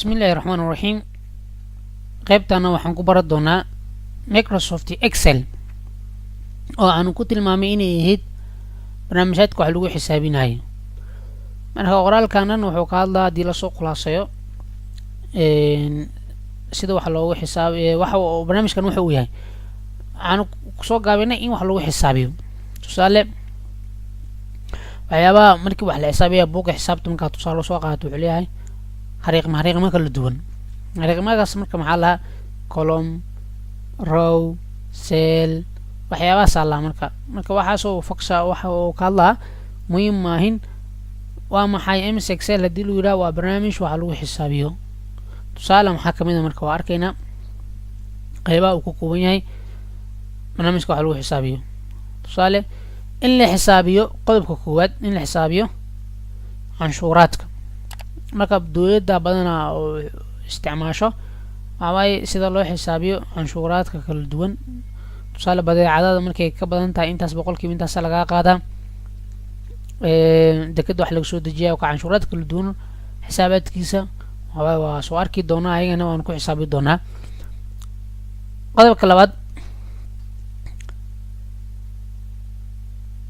bismillaahi raxmaani raxiim. qaybtana waxaan ku baran doonaa Microsoft Excel oo aan ku tilmaamay inay ahayd barnaamijyaadka wax lagu xisaabinayo. marka qoraalkanan wuxuu ka hadlaa hadii la soo khulaasayo sida wax loogu xisaabiyo waxa uu barnaamijkan wuxuu yahay aan ku soo gaabinay in wax lagu xisaabiyo. tusaale waxyaabaha markii wax la xisaabiyo buuqa xisaabta marka tusaale soo qaato wuxuu leeyahay xariiqma kala duwan. xariiqmadaas marka maxaa la column, row, cell waxyaabahaas la marka waxaas oo faksa waxa uu ka hadlaa muhiim maahin waa maxay MS Excel hadii lagu yiraahdo waa barnaamij wax lagu xisaabiyo. tusaale maxaa kamid ah marka waa arkaynaa qaybaha uu ku kooban yahay barnaamijka wax lagu xisaabiyo. tusaale in la xisaabiyo qodobka koowaad in la xisaabiyo canshuuraadka marka dawladda badanaa oo isticmaasho waxay sida loo xisaabiyo canshuuraadka kala duwan. tusaale badeecadaha markay ka badan tahay intaas boqolkiiba intaas laga qaadaa dekada wax laga soo dejiyaa ka canshuuraadka kala duwan xisaabaadkiisa waa soo arki doonaa ayagana waan ku xisaabi doonaa.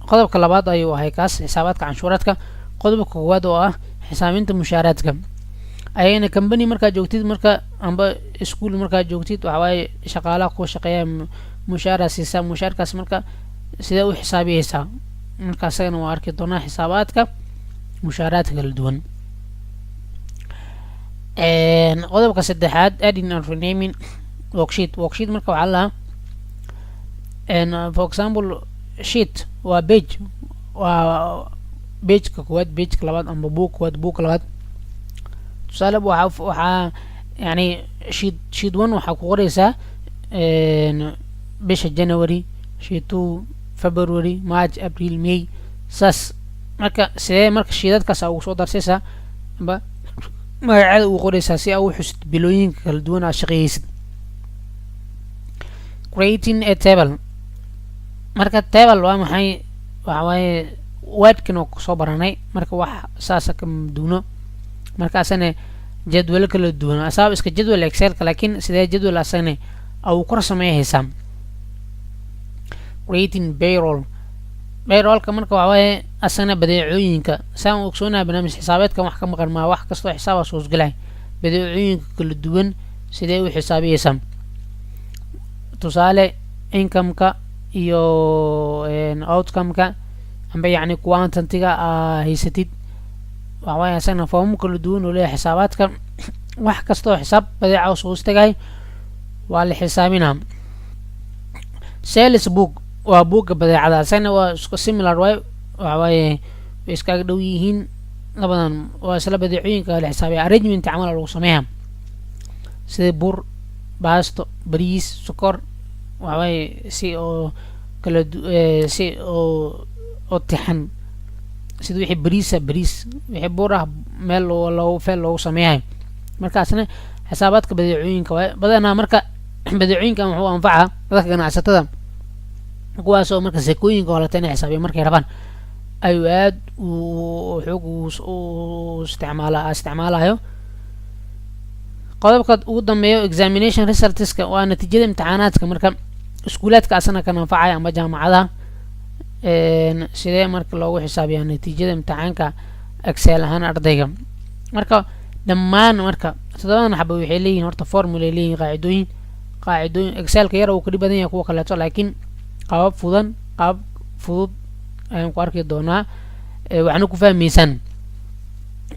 qodobka labaad ayuu ahay kaas xisaabaadka canshuuraadka. qodobka koowaad oo ah xisaabinta mushaaraadka ayayna company markaa joogtid marka amba school markaa joogtid waxa waaye shaqaalaha ku shaqeeya mushaara siisa mushaarkaas marka sida u xisaabiyeysaa marka asagana waa arki doonaa xisaabaadka mushaaraadka kala duwan. qodobka saddexaad adding and renaming worksheet marka waxaa la for example sheet waa page waa pageka koowaad pageka labaad amba book koowaad book labaad. tusaale waxaa yani sheet 1 waxaa ku qoraysaa bisha January, sheet 2 February, March, April, May saas marka sidee marka sheedadkaas ugu soo darsaysaa amba magaceeda uu qoraysaa si uu xusid bilooyinka kala duwan aad shaqeeysid. creating a table marka table waa maxay waxa waaye wordkan oo soo baranay marka wax saas ka duuno markaasna jadwal kala duwan asaab iska jadwal Excel laakiin sidee jadwal asana au ku sameeyaysaa. creating payroll ka marka waxa waaye asana badeecooyinka saan u ogsoonaa barnaamij xisaabeedka wax ka maqan ma wax kasto xisaab soo galay badeecooyinka kala duwan sidee u xisaabiyeysaa. tusaale income-ka iyo outcome-ka amba yani quantity-ga haysatid waxa waaye asana form kala duwan oo leeyahay xisaabaadka wax kasto xisaab badeeca soo istagay waa la xisaabinaa. sales book waa buugga badeecada asana waa isku similar waxa waaye iska dhow yihiin labadan waa isla badeecooyinka la xisaabiyo. arrangement camal lagu sameeyaa sida bur, baasto, bariis, sokor waxa waaye si oo kala si oo tixan sida wixii bariis wixii bur ah meel loo feel loogu sameeyaa. markaasna xisaabaadka badeecooyinka badanaa marka badeecooyinka wuxuu anfacaa dadka ganacsatada kuwaas oo marka seekooyinka wala tan xisaabiyo markay rabaan ayuu aad xoog u isticmaalayo. qodobka ugu dambeeyo examination results-ka waa natiijada imtixaanaadka marka iskuulaadka asana ka anfacaya ama jaamacadaha sidee marka loogu xisaabiyaa natiijada imtixaanka Excel ahaan ardayga. marka dhammaan marka todobadan xabo waxay leeyihiin horta formula leeyihiin qaacidooyin Excel-ka yar uu ka dhibadan yahay kuwa kale laakiin qaab fudud ayaan ku arki doonaa waxna ku fahmaysan.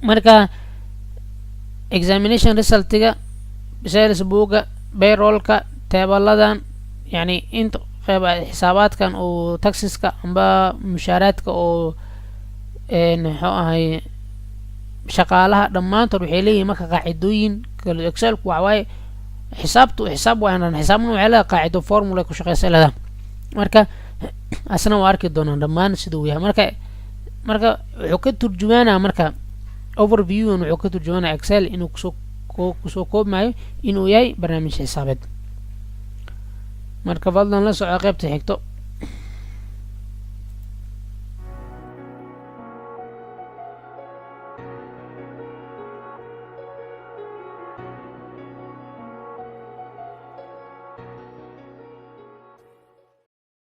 marka examination result-ga sales book-ga payroll-ka tabeladan yani inta qayb xisaabaadkan oo taxes-ka amba mushaaraadka oo muxuu ahay shaqaalaha dhamaantood waxay leeyihiin marka qaacidooyin kala Excel-ku waxa waaye xisaab waan xisaabna waxa la qaacido formula ku shaqeysaa marka asna waa arki doonaa dhamaan sida uu yahay. marka wuxuu ka turjumaanaa marka overview wuxuu ka turjumaanaa Excel inuu kusoo koobmayo inuu yahay barnaamij xisaabeed. marka fadlan la soco qaybta xigto.